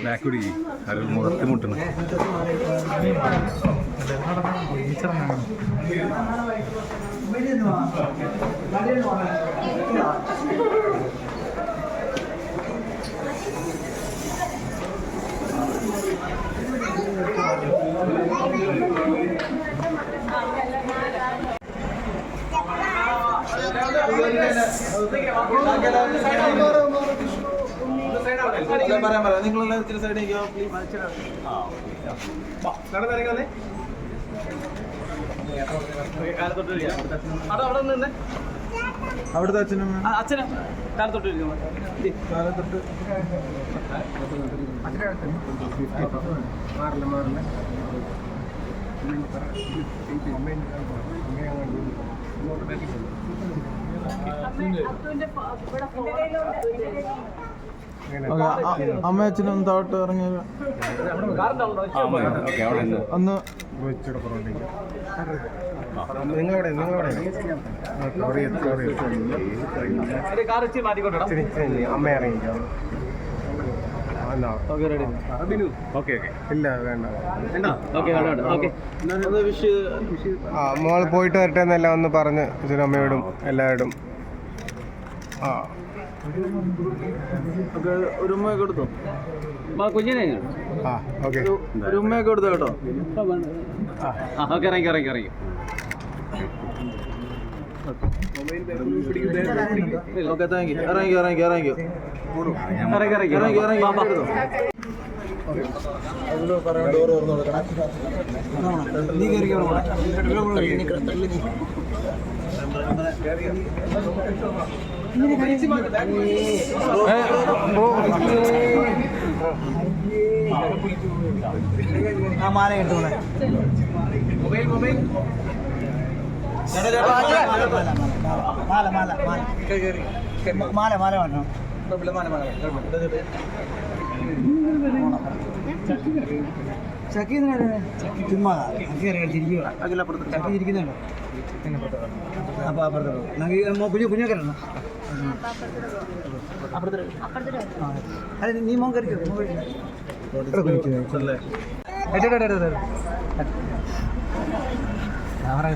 ബാക്കുടി അത് മുഖത്ത് മുട്ടണം. നിങ്ങളെല്ലാം ഇച്ചിരി സൈഡ് അവിടുത്തെ അച്ഛനും അച്ഛനും കാലത്തൊട്ട് കാലത്തൊട്ട് മാറില്ല അമ്മ അച്ഛനും താഴോട്ട് ഇറങ്ങിയ അന്ന് നിങ്ങളെവിടെ അമ്മ ഇറങ്ങിക്കോ. ഇല്ല വേണ്ട. മോൾ പോയിട്ട് വരട്ടെ എന്നെല്ലാം ഒന്ന് പറഞ്ഞ് അച്ഛനും അമ്മയോടും എല്ലാവരോടും. ഒരു ഉമ്മയൊക്കെ എടുത്തോ കുഞ്ഞിനെ? ഒരു ഉമ്മയൊക്കെ എടുത്തോ കേട്ടോ. ഇറങ്ങി ഓക്കെ താങ്ക് യു. ഇറങ്ങിക്കോ. ഡോർ തുറന്നു കൊടുക്കണം. നീ കയറിക്കോ. മാല കിട്ടൂടെ? മാല വേണം. ചക്കി ചുമ്മാ ചക്കി ഇരിക്കുന്നുണ്ടോ? അപ്പൊ അപ്പുറത്ത് കുഞ്ഞൊക്കെ അല്ല നീ മോൻ കറിക്കോ. ക്യാമറ